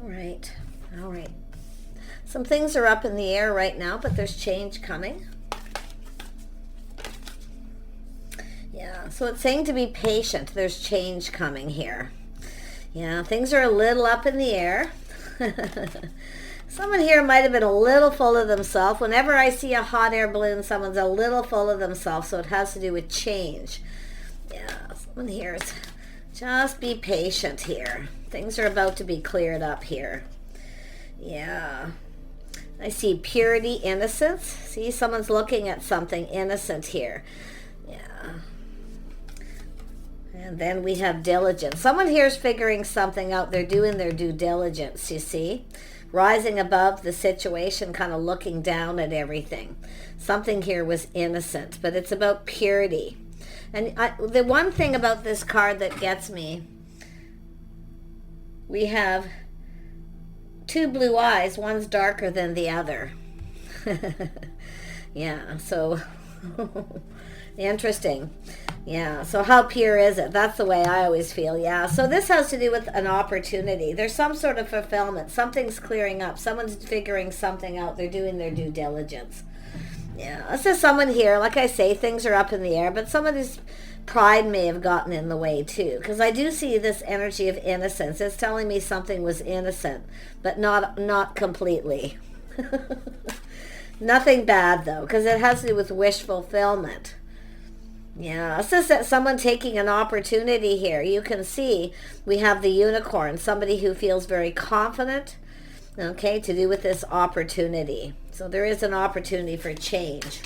All right. All right. Some things are up in the air right now, but there's change coming. Yeah, so it's saying to be patient. There's change coming here. Yeah, things are a little up in the air. Someone here might have been a little full of themselves. Whenever I see a hot air balloon, someone's a little full of themselves, so it has to do with change. Yeah, someone here is just be patient here. Things are about to be cleared up here. Yeah. I see purity, innocence. See, someone's looking at something innocent here. Yeah. And then we have diligence. Someone here is figuring something out. They're doing their due diligence, you see. Rising above the situation, kind of looking down at everything. Something here was innocent, but it's about purity. And the one thing about this card that gets me, we have two blue eyes. One's darker than the other. Yeah, so interesting. Yeah, so how pure is it? That's the way I always feel. Yeah, so this has to do with an opportunity. There's some sort of fulfillment. Something's clearing up. Someone's figuring something out. They're doing their due diligence. Yeah, this is someone here. Like I say, things are up in the air, but somebody's pride may have gotten in the way too, because I do see this energy of innocence. It's telling me something was innocent, but not completely. Nothing bad though, because it has to do with wish fulfillment. Yeah, it's just that someone taking an opportunity here. You can see we have the unicorn, somebody who feels very confident, okay, to do with this opportunity. So there is an opportunity for change.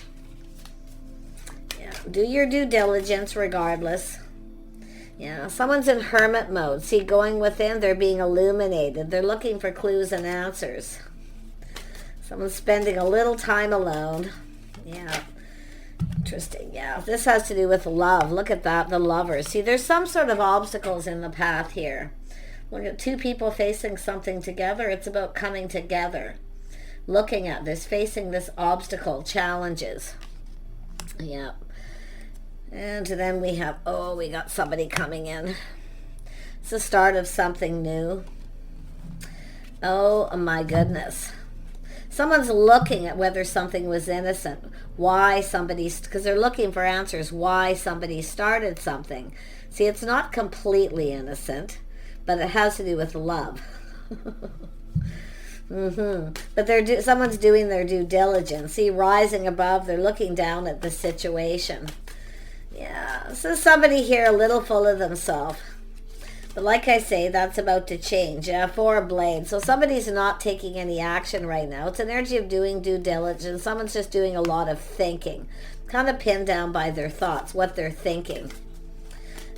Yeah, do your due diligence regardless. Yeah, someone's in hermit mode. See, going within, they're being illuminated. They're looking for clues and answers. Someone's spending a little time alone. Yeah. Interesting. Yeah, this has to do with love. Look at that, the lovers. See, there's some sort of obstacles in the path here. Look at two people facing something together. It's about coming together. Looking at this, facing this obstacle, challenges. Yeah. And then we have, oh, we got somebody coming in. It's the start of something new. Oh, my goodness. Someone's looking at whether something was innocent, why somebody's, because they're looking for answers, why somebody started something. See, it's not completely innocent, but it has to do with love. But someone's doing their due diligence. See, rising above, they're looking down at the situation. Yeah, so somebody here a little full of themselves. But like I say, that's about to change. Yeah, Four of Blades. So somebody's not taking any action right now. It's an energy of doing due diligence. Someone's just doing a lot of thinking. Kind of pinned down by their thoughts, what they're thinking.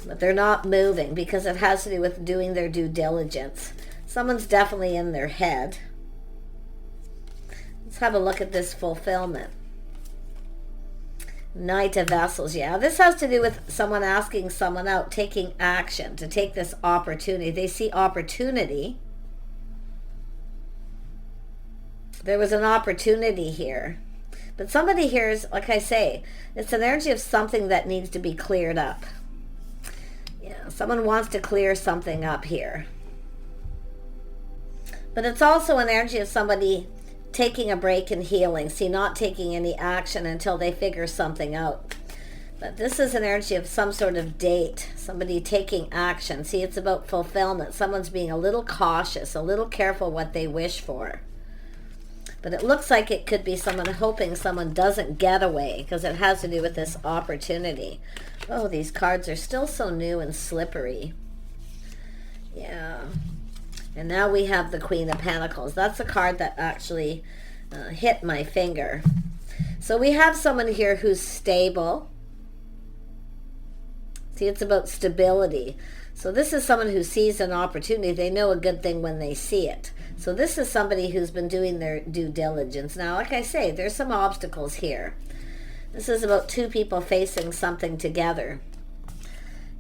But they're not moving because it has to do with doing their due diligence. Someone's definitely in their head. Let's have a look at this fulfillment. Knight of Vessels. Yeah, this has to do with someone asking someone out, taking action to take this opportunity. They see opportunity. There was an opportunity here. But somebody here is, like I say, it's an energy of something that needs to be cleared up. Yeah, someone wants to clear something up here. But it's also an energy of somebody taking a break and healing. See, not taking any action until they figure something out. But this is an energy of some sort of date. Somebody taking action. See, it's about fulfillment. Someone's being a little cautious, a little careful what they wish for. But it looks like it could be someone hoping someone doesn't get away, because it has to do with this opportunity. Oh, these cards are still so new and slippery. Yeah. And now we have the Queen of Pentacles. That's a card that actually hit my finger. So we have someone here who's stable. See, it's about stability. So this is someone who sees an opportunity. They know a good thing when they see it. So this is somebody who's been doing their due diligence. Now, like I say, there's some obstacles here. This is about two people facing something together.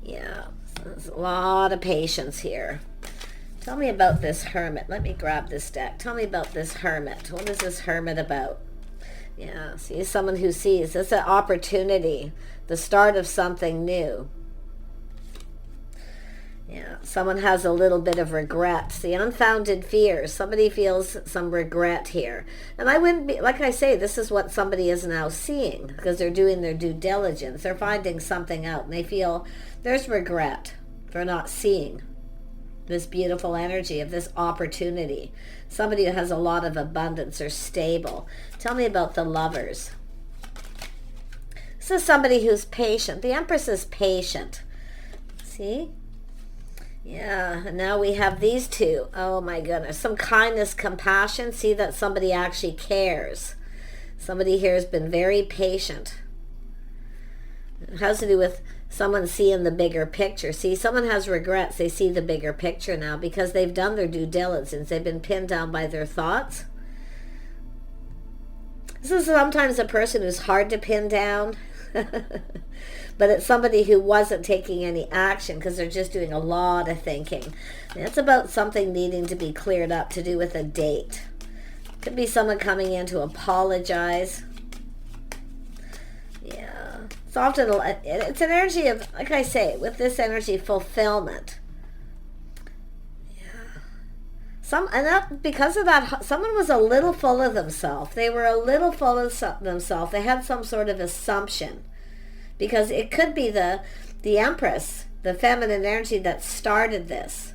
Yeah, so there's a lot of patience here. Tell me about this Hermit. Let me grab this deck. Tell me about this Hermit. What is this Hermit about? Yeah, see, someone who sees. It's an opportunity. The start of something new. Yeah, someone has a little bit of regret. The unfounded fears. Somebody feels some regret here. And I wouldn't be, like I say, this is what somebody is now seeing because they're doing their due diligence. They're finding something out and they feel there's regret for not seeing this beautiful energy of this opportunity. Somebody who has a lot of abundance or stable. Tell me about the Lovers. This is somebody who's patient. The Empress is patient. See? Yeah, and now we have these two. Oh my goodness. Some kindness, compassion. See that somebody actually cares. Somebody here has been very patient. It has to do with someone seeing the bigger picture. See, someone has regrets. They see the bigger picture now because they've done their due diligence. They've been pinned down by their thoughts. This is sometimes a person who's hard to pin down. But it's somebody who wasn't taking any action because they're just doing a lot of thinking. And it's about something needing to be cleared up to do with a date. Could be someone coming in to apologize. Yeah. It's often, it's an energy of, like I say, with this energy, fulfillment. Because of that, someone was a little full of themselves. They were a little full of themselves. They had some sort of assumption. Because it could be the Empress, the feminine energy that started this.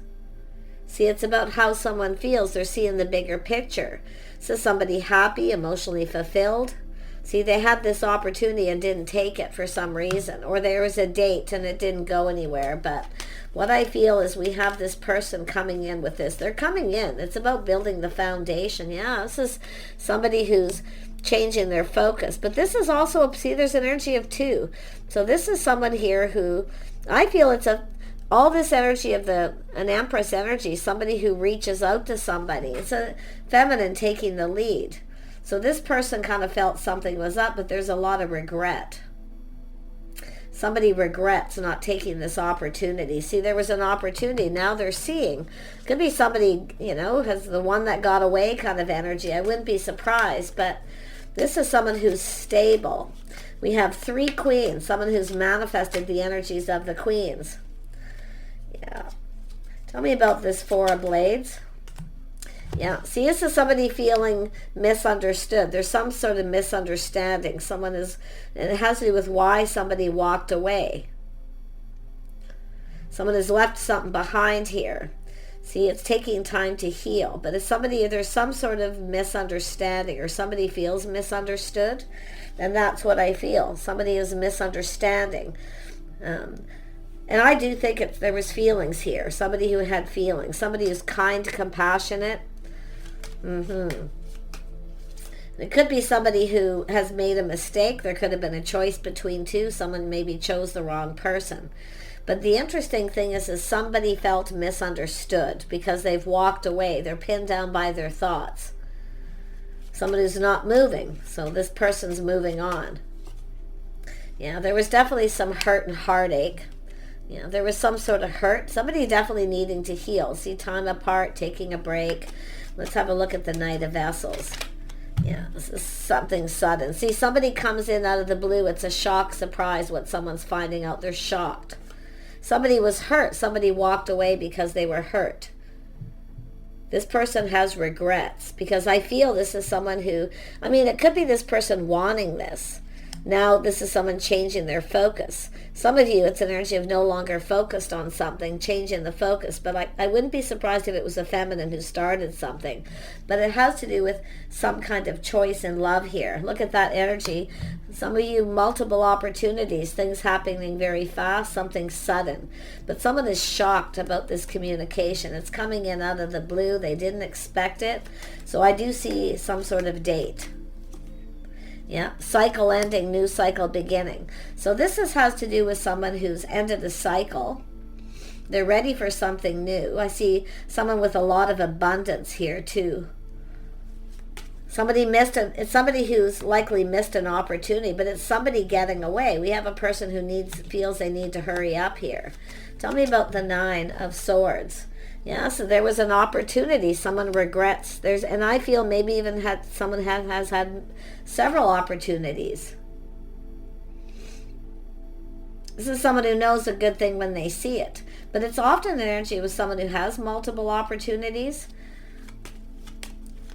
See, it's about how someone feels. They're seeing the bigger picture. So somebody happy, emotionally fulfilled. See, they had this opportunity and didn't take it for some reason. Or there was a date and it didn't go anywhere. But what I feel is we have this person coming in with this. They're coming in. It's about building the foundation. Yeah, this is somebody who's changing their focus. But this is also, see, there's an energy of two. So this is someone here who, I feel it's all this energy of an Empress energy, somebody who reaches out to somebody. It's a feminine taking the lead. So this person kind of felt something was up, but there's a lot of regret. Somebody regrets not taking this opportunity. See, there was an opportunity. Now they're seeing. Could be somebody, has the one that got away kind of energy. I wouldn't be surprised, but this is someone who's stable. We have 3 queens, someone who's manifested the energies of the queens. Yeah. Tell me about this 4 of Blades. Yeah, see, this is somebody feeling misunderstood. There's some sort of misunderstanding. And it has to do with why somebody walked away. Someone has left something behind here. See, it's taking time to heal. But if there's some sort of misunderstanding or somebody feels misunderstood, then that's what I feel. Somebody is misunderstanding. And I do think there was feelings here. Somebody who had feelings. Somebody who's kind, compassionate. It could be somebody who has made a mistake. There could have been a choice between two. Someone maybe chose the wrong person. But the interesting thing is somebody felt misunderstood because they've walked away. They're pinned down by their thoughts. Somebody who's not moving. So this person's moving on. Yeah, there was definitely some hurt and heartache. Yeah, there was some sort of hurt. Somebody definitely needing to heal. See, time apart, taking a break. Let's have a look at the Knight of Vessels. Yeah, this is something sudden. See, somebody comes in out of the blue. It's a shock, surprise what someone's finding out. They're shocked. Somebody was hurt. Somebody walked away because they were hurt. This person has regrets because I feel this is someone who, it could be this person wanting this. Now this is someone changing their focus. Some of you, it's an energy of no longer focused on something, changing the focus. But I wouldn't be surprised if it was a feminine who started something. But it has to do with some kind of choice in love here. Look at that energy. Some of you, multiple opportunities, things happening very fast, something sudden. But someone is shocked about this communication. It's coming in out of the blue. They didn't expect it. So I do see some sort of date. Yeah, cycle ending, new cycle beginning. So this has to do with someone who's ended a cycle. They're ready for something new. I see someone with a lot of abundance here too. It's somebody who's likely missed an opportunity, but it's somebody getting away. We have a person who feels they need to hurry up here. Tell me about the 9 of Swords. Yeah, so there was an opportunity. Someone regrets. And I feel maybe even someone has had several opportunities. This is someone who knows a good thing when they see it. But it's often an energy with someone who has multiple opportunities.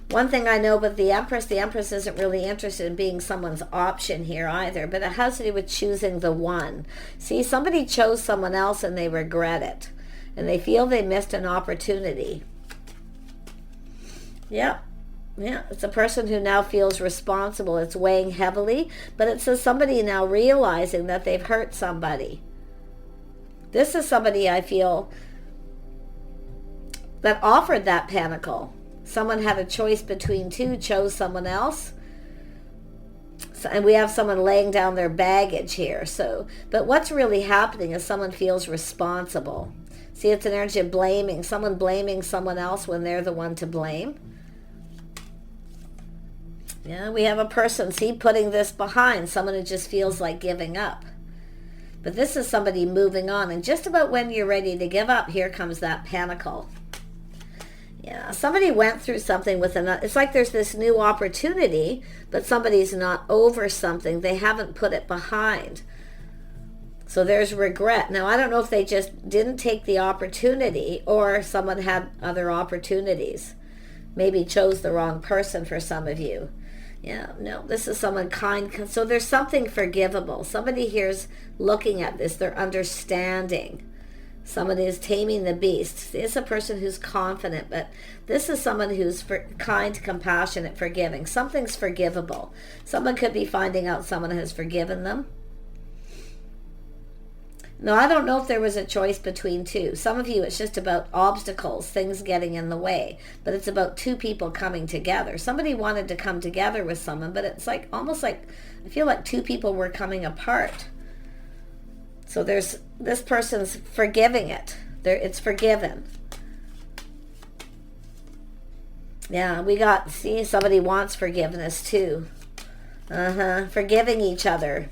One thing I know about the Empress isn't really interested in being someone's option here either, but it has to do with choosing the one. See, somebody chose someone else and they regret it, and they feel they missed an opportunity. Yeah, it's a person who now feels responsible. It's weighing heavily, but it's somebody now realizing that they've hurt somebody. This is somebody I feel that offered that pentacle. Someone had a choice between two, chose someone else. So, and we have someone laying down their baggage here. But what's really happening is someone feels responsible. See, it's an energy of blaming. Someone blaming someone else when they're the one to blame. Yeah, we have a person, see, putting this behind. Someone who just feels like giving up. But this is somebody moving on. And just about when you're ready to give up, here comes that pentacle. Yeah, somebody went through something with another. It's like there's this new opportunity, but somebody's not over something. They haven't put it behind. So there's regret. Now, I don't know if they just didn't take the opportunity or someone had other opportunities. Maybe chose the wrong person for some of you. Yeah, no, this is someone kind. So there's something forgivable. Somebody here's looking at this. They're understanding. Someone who's taming the beast. It's a person who's confident, but this is someone who's kind, compassionate, forgiving. Something's forgivable. Someone could be finding out someone has forgiven them. No, I don't know if there was a choice between two. Some of you, it's just about obstacles, things getting in the way. But it's about two people coming together. Somebody wanted to come together with someone, but it's like almost like, I feel like two people were coming apart. So there's this person's forgiving it. It's forgiven. Yeah, we got, see, somebody wants forgiveness too. Forgiving each other.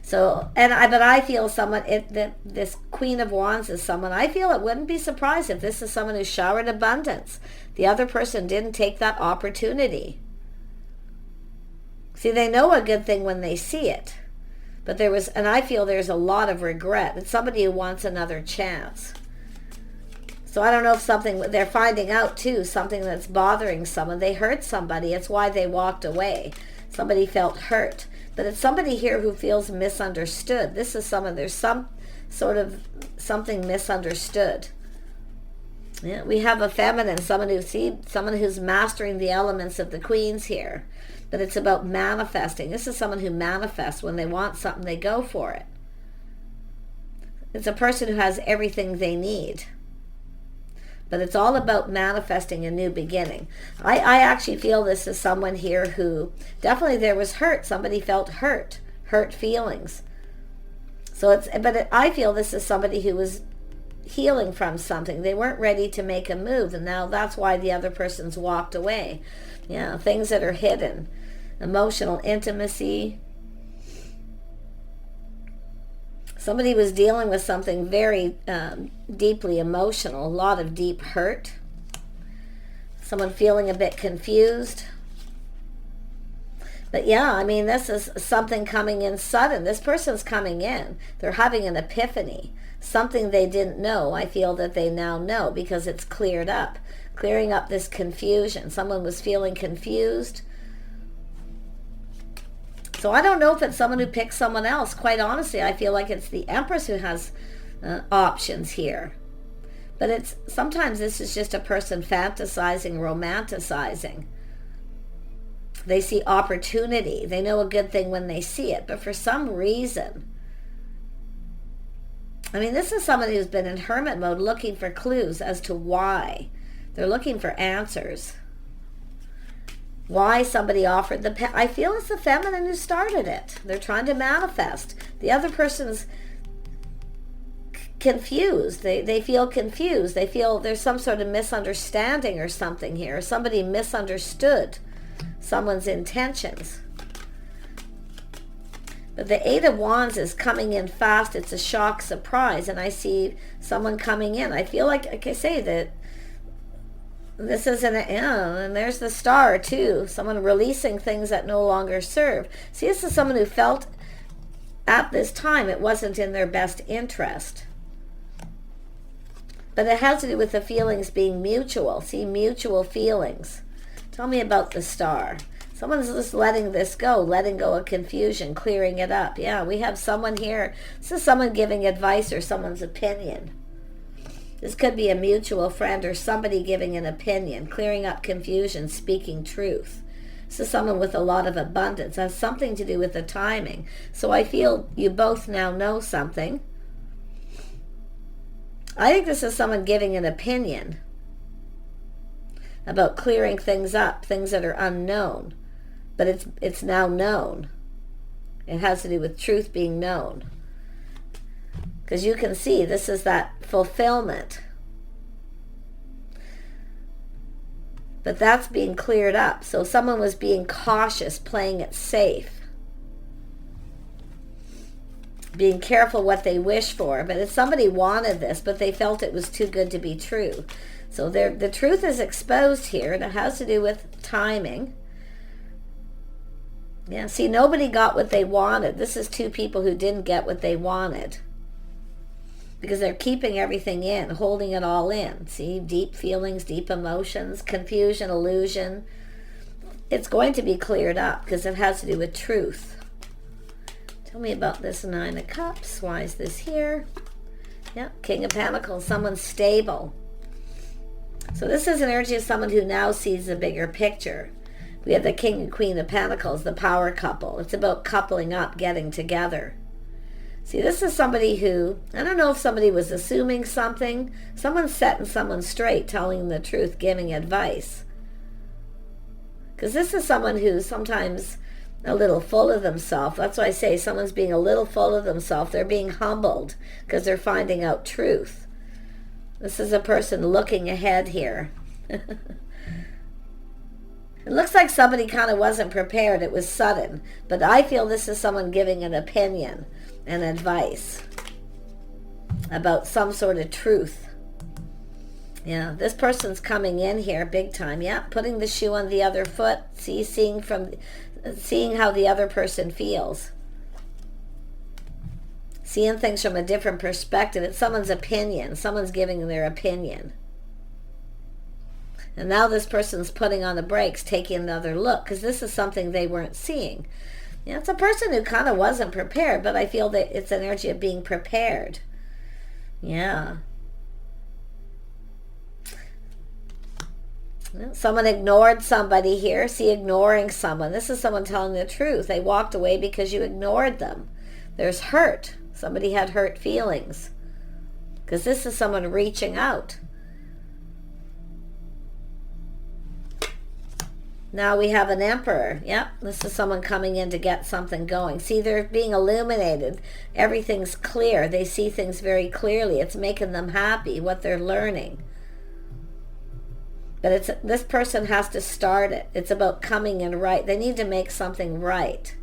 So, but I feel this Queen of Wands is someone, I feel it wouldn't be surprised if this is someone who showered abundance. The other person didn't take that opportunity. See, they know a good thing when they see it. But and I feel there's a lot of regret. It's somebody who wants another chance. So I don't know if they're finding out too, something that's bothering someone. They hurt somebody. It's why they walked away. Somebody felt hurt. But it's somebody here who feels misunderstood. This is there's some sort of something misunderstood. Yeah, we have a feminine, someone who's mastering the elements of the queens here. But it's about manifesting. This is someone who manifests. When they want something, they go for it. It's a person who has everything they need. But it's all about manifesting a new beginning. I actually feel this is someone here who, definitely there was hurt. Somebody felt hurt feelings. I feel this is somebody who was healing from something. They weren't ready to make a move, and now that's why the other person's walked away. Yeah, things that are hidden. Emotional intimacy. Somebody was dealing with something very deeply emotional, a lot of deep hurt. Someone feeling a bit confused. But yeah, I mean, this is something coming in sudden. This person's coming in. They're having an epiphany. Something they didn't know, I feel that they now know because it's cleared up. Clearing up this confusion. Someone was feeling confused. So I don't know if it's someone who picked someone else. Quite honestly, I feel like it's the Empress who has options here. But sometimes this is just a person fantasizing, romanticizing. They see opportunity. They know a good thing when they see it. But for some reason, I mean, this is somebody who's been in hermit mode looking for clues as to why. They're looking for answers. Why somebody offered I feel it's the feminine who started it. They're trying to manifest. The other person's confused. They feel confused. They feel there's some sort of misunderstanding or something here. Somebody misunderstood someone's intentions. But the Eight of Wands is coming in fast. It's a shock surprise. And I see someone coming in. I feel like I say, that this is and there's the Star too. Someone releasing things that no longer serve. See, this is someone who felt at this time, it wasn't in their best interest. But it has to do with the feelings being mutual. See, mutual feelings. Tell me about the Star. Someone's just letting this go, letting go of confusion, clearing it up. Yeah, we have someone here. This is someone giving advice or someone's opinion. This could be a mutual friend or somebody giving an opinion, clearing up confusion, speaking truth. This is someone with a lot of abundance. It has something to do with the timing. So I feel you both now know something. I think this is someone giving an opinion about clearing things up, things that are unknown. But it's now known. It has to do with truth being known. Because you can see this is that fulfillment. But that's being cleared up. So someone was being cautious, playing it safe. Being careful what they wish for. But if somebody wanted this, but they felt it was too good to be true. So the truth is exposed here, and it has to do with timing. Yeah, see, nobody got what they wanted. This is two people who didn't get what they wanted. Because they're keeping everything in, holding it all in. See, deep feelings, deep emotions, confusion, illusion. It's going to be cleared up because it has to do with truth. Tell me about this Nine of Cups. Why is this here? Yeah, King of Pentacles, someone stable. So this is an energy of someone who now sees the bigger picture. We have the King and Queen of Pentacles, the power couple. It's about coupling up, getting together. See, this is somebody who, I don't know if somebody was assuming something. Someone's setting someone straight, telling the truth, giving advice. Because this is someone who's sometimes a little full of themselves. That's why I say someone's being a little full of themselves. They're being humbled because they're finding out truth. This is a person looking ahead here. It looks like somebody kind of wasn't prepared. It was sudden. But I feel this is someone giving an opinion and advice about some sort of truth. Yeah, this person's coming in here big time. Yeah, putting the shoe on the other foot. See, seeing how the other person feels. Seeing things from a different perspective. It's someone's opinion. Someone's giving their opinion. And now this person's putting on the brakes, taking another look, because this is something they weren't seeing. Yeah, it's a person who kind of wasn't prepared, but I feel that it's an energy of being prepared. Yeah. Someone ignored somebody here. See, ignoring someone. This is someone telling the truth. They walked away because you ignored them. There's hurt. Somebody had hurt feelings. Because this is someone reaching out. Now we have an Emperor. Yep, this is someone coming in to get something going. See, they're being illuminated. Everything's clear. They see things very clearly. It's making them happy, what they're learning. But this person has to start it. It's about coming in right. They need to make something right.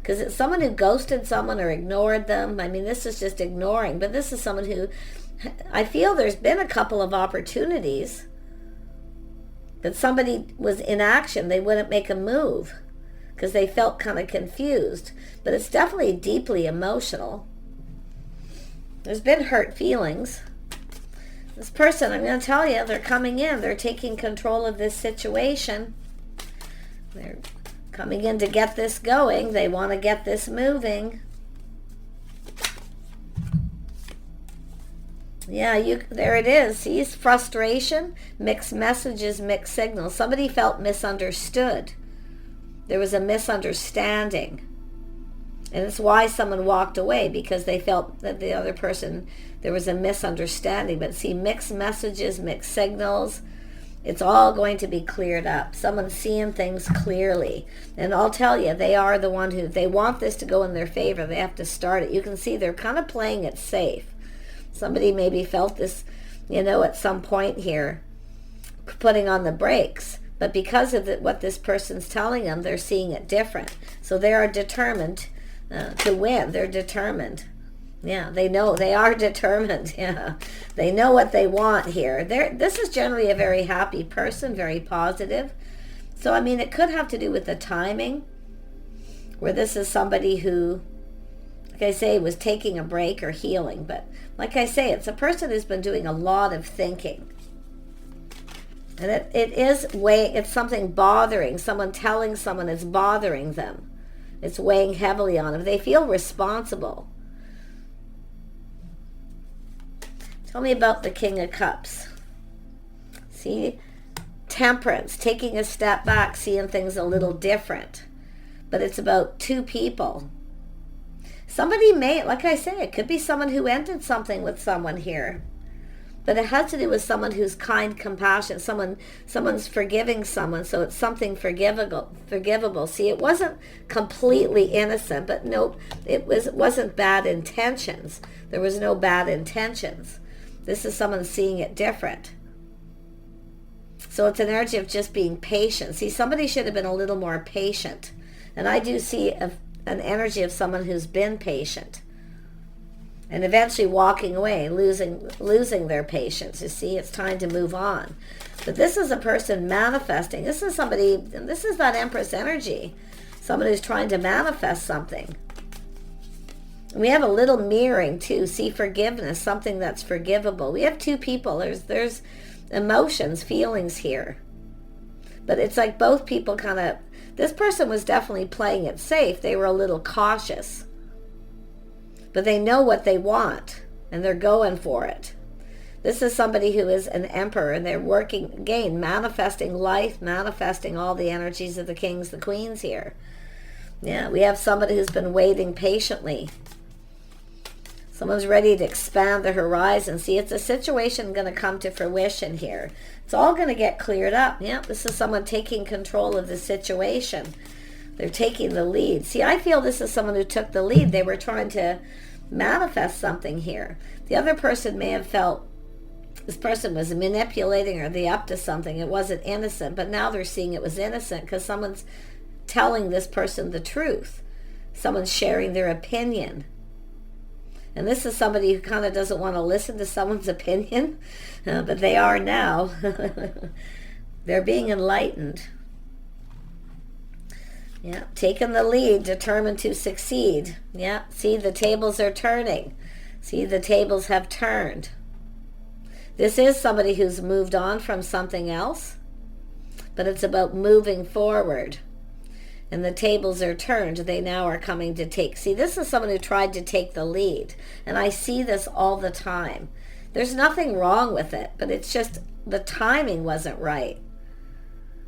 Because it's someone who ghosted someone or ignored them. I mean, this is just ignoring. But this is someone who, I feel there's been a couple of opportunities. But somebody was in action. They wouldn't make a move because they felt kind of confused. But it's definitely deeply emotional. There's been hurt feelings. This person, I'm going to tell you, they're coming in. They're taking control of this situation. They're coming in to get this going. They want to get this moving. Yeah, there it is. See, frustration, mixed messages, mixed signals. Somebody felt misunderstood. There was a misunderstanding. And it's why someone walked away, because they felt that the other person, there was a misunderstanding. But see, mixed messages, mixed signals, it's all going to be cleared up. Someone's seeing things clearly. And I'll tell you, they are the one who, they want this to go in their favor. They have to start it. You can see they're kind of playing it safe. Somebody maybe felt this, at some point here, putting on the brakes. But because of what this person's telling them, they're seeing it different. So they are determined to win. They're determined. Yeah, they know. They are determined. Yeah, they know what they want here. This is generally a very happy person, very positive. So, I mean, it could have to do with the timing, where this is somebody who like I say, was taking a break or healing. But like I say, it's a person who's been doing a lot of thinking. And it's something bothering. Someone telling someone it's bothering them. It's weighing heavily on them. They feel responsible. Tell me about the King of Cups. See? Temperance, taking a step back, seeing things a little different. But it's about two people. Somebody may, like I say, it could be someone who ended something with someone here. But it has to do with someone who's kind, compassionate. Someone's forgiving someone, so it's something forgivable. See, it wasn't completely innocent, but nope, it wasn't bad intentions. There was no bad intentions. This is someone seeing it different. So it's an energy of just being patient. See, somebody should have been a little more patient. And I do see an energy of someone who's been patient. And eventually walking away, losing their patience. You see, it's time to move on. But this is a person manifesting. This is somebody, and this is that Empress energy. Someone who's trying to manifest something. And we have a little mirroring too. See, forgiveness, something that's forgivable. We have two people. There's emotions, feelings here. But it's like both people kind of, this person was definitely playing it safe. They were a little cautious. But they know what they want, and they're going for it. This is somebody who is an emperor, and they're working, again, manifesting life, manifesting all the energies of the kings, the queens here. Yeah, we have somebody who's been waiting patiently. Someone's ready to expand the horizon. See, it's a situation going to come to fruition here. It's all going to get cleared up. Yeah, this is someone taking control of the situation. They're taking the lead. See, I feel this is someone who took the lead. They were trying to manifest something here. The other person may have felt this person was manipulating or they up to something. It wasn't innocent, but now they're seeing it was innocent because someone's telling this person the truth. Someone's sharing their opinion. And this is somebody who kind of doesn't want to listen to someone's opinion, but they are now. They're being enlightened. Yeah, taking the lead, determined to succeed. Yeah, see, the tables are turning. See, the tables have turned. This is somebody who's moved on from something else, but it's about moving forward. And the tables are turned. They now are coming to take. See, this is someone who tried to take the lead. And I see this all the time. There's nothing wrong with it, but it's just the timing wasn't right.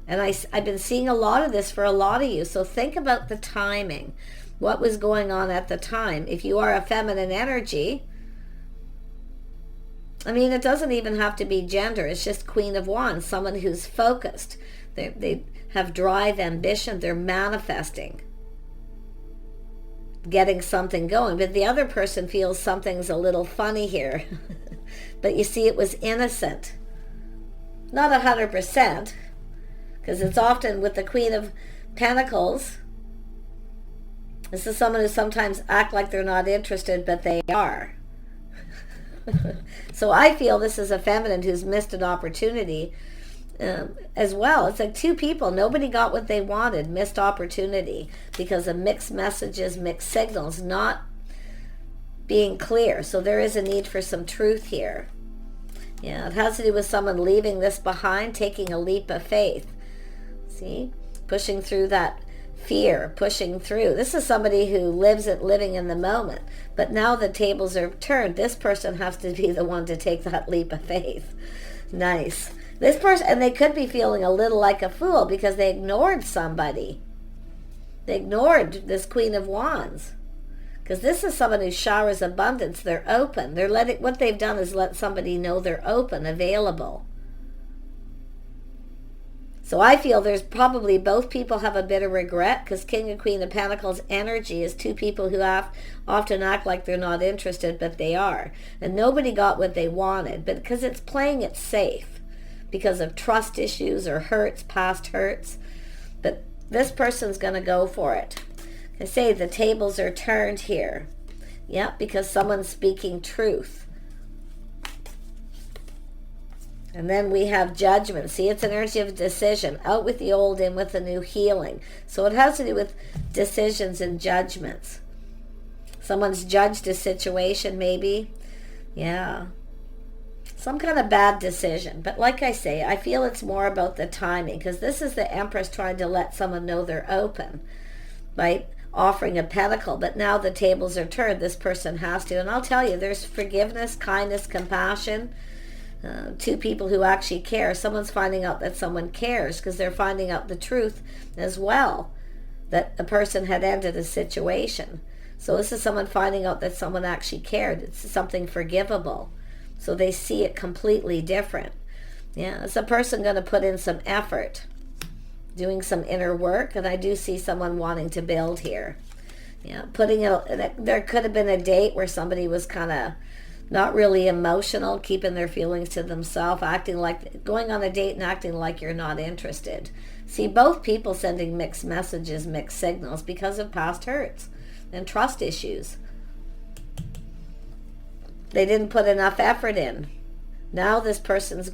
And I've been seeing a lot of this for a lot of you. So think about the timing. What was going on at the time? If you are a feminine energy, I mean, it doesn't even have to be gender. It's just Queen of Wands, someone who's focused. They have drive, ambition. They're manifesting, getting something going. But the other person feels something's a little funny here. But you see, it was innocent. Not 100%. Because it's often with the Queen of Pentacles, this is someone who sometimes act like they're not interested, but they are. So I feel this is a feminine who's missed an opportunity as well. It's like two people, nobody got what they wanted, missed opportunity because of mixed messages, mixed signals, not being clear. So there is a need for some truth here. Yeah, it has to do with someone leaving this behind, taking a leap of faith. See, pushing through that fear, pushing through. This is somebody who living in the moment. But now the tables are turned. This person has to be the one to take that leap of faith. Nice. This person, and they could be feeling a little like a fool because they ignored somebody. They ignored this Queen of Wands. Because this is someone who showers abundance. They're open. What they've done is let somebody know they're open, available. So I feel there's probably both people have a bit of regret because King and Queen of Pentacles energy is two people who often act like they're not interested, but they are. And nobody got what they wanted, but because it's playing it safe because of trust issues or hurts, past hurts. But this person's going to go for it. I say the tables are turned here. Yeah, because someone's speaking truth. And then we have judgment. See, it's an energy of decision. Out with the old, in with the new, healing. So it has to do with decisions and judgments. Someone's judged a situation maybe. Yeah. Some kind of bad decision. But like I say, I feel it's more about the timing, because this is the Empress trying to let someone know they're open by offering a pentacle. But now the tables are turned. This person has to. And I'll tell you, there's forgiveness, kindness, compassion. Two people who actually care. Someone's finding out that someone cares because they're finding out the truth as well, that a person had ended a situation. So this is someone finding out that someone actually cared. It's something forgivable. So they see it completely different. Yeah, it's a person going to put in some effort, doing some inner work, and I do see someone wanting to build here. Yeah, there could have been a date where somebody was kind of not really emotional, keeping their feelings to themselves, acting like, going on a date and acting like you're not interested. See, both people sending mixed messages, mixed signals because of past hurts and trust issues. They didn't put enough effort in. Now this person's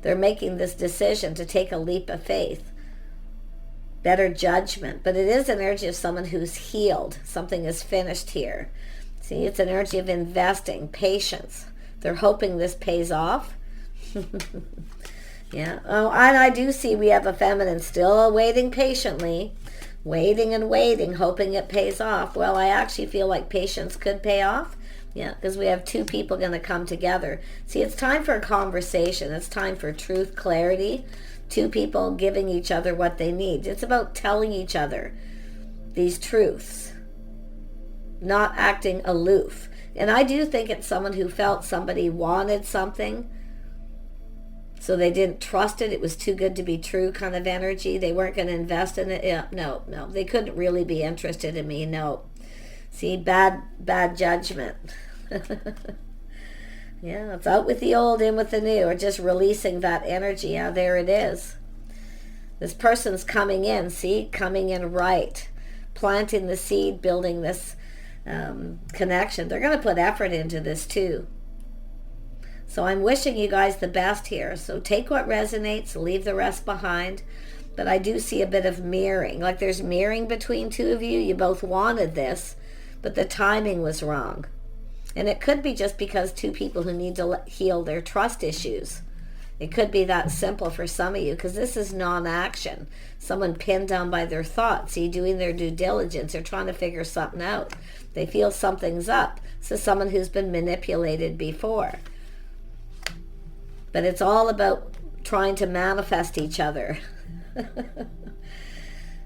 they're making this decision to take a leap of faith. Better judgment. But it is an energy of someone who's healed. Something is finished here. See, it's an energy of investing, patience. They're hoping this pays off. Yeah. Oh, and I do see we have a feminine still waiting patiently, waiting and waiting, hoping it pays off. Well, I actually feel like patience could pay off. Yeah, because we have two people going to come together. See, it's time for a conversation. It's time for truth, clarity. Two people giving each other what they need. It's about telling each other these truths, not acting aloof. And I do think it's someone who felt somebody wanted something, so they didn't trust it. It was too good to be true kind of energy. They weren't going to invest in it. Yeah, no. They couldn't really be interested in me. No. See, bad judgment. Yeah, it's out with the old, in with the new, or just releasing that energy. Yeah, there it is. This person's coming in, see? Coming in right. Planting the seed, building this connection. They're going to put effort into this too. So I'm wishing you guys the best here. So take what resonates, leave the rest behind. But I do see a bit of mirroring. Like there's mirroring between two of you. You both wanted this, but the timing was wrong. And it could be just because two people who need to heal their trust issues. It could be that simple for some of you, because this is non-action. Someone pinned down by their thoughts, see, doing their due diligence. They're trying to figure something out. They feel something's up. This is someone who's been manipulated before. But it's all about trying to manifest each other.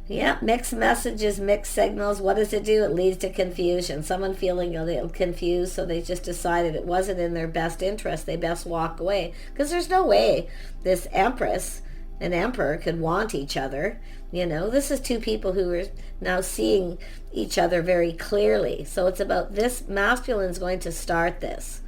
Yeah, mixed messages, mixed signals. What does it do? It leads to confusion. Someone feeling a little confused, so they just decided it wasn't in their best interest. They best walk away. Because there's no way this Empress and Emperor could want each other. You know, this is two people who are now seeing each other very clearly. So it's about this. Masculine's going to start this.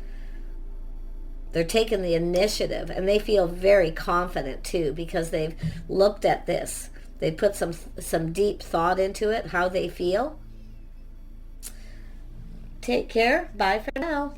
They're taking the initiative, and they feel very confident too, because they've looked at this. They put some deep thought into it, how they feel. Take care. Bye for now.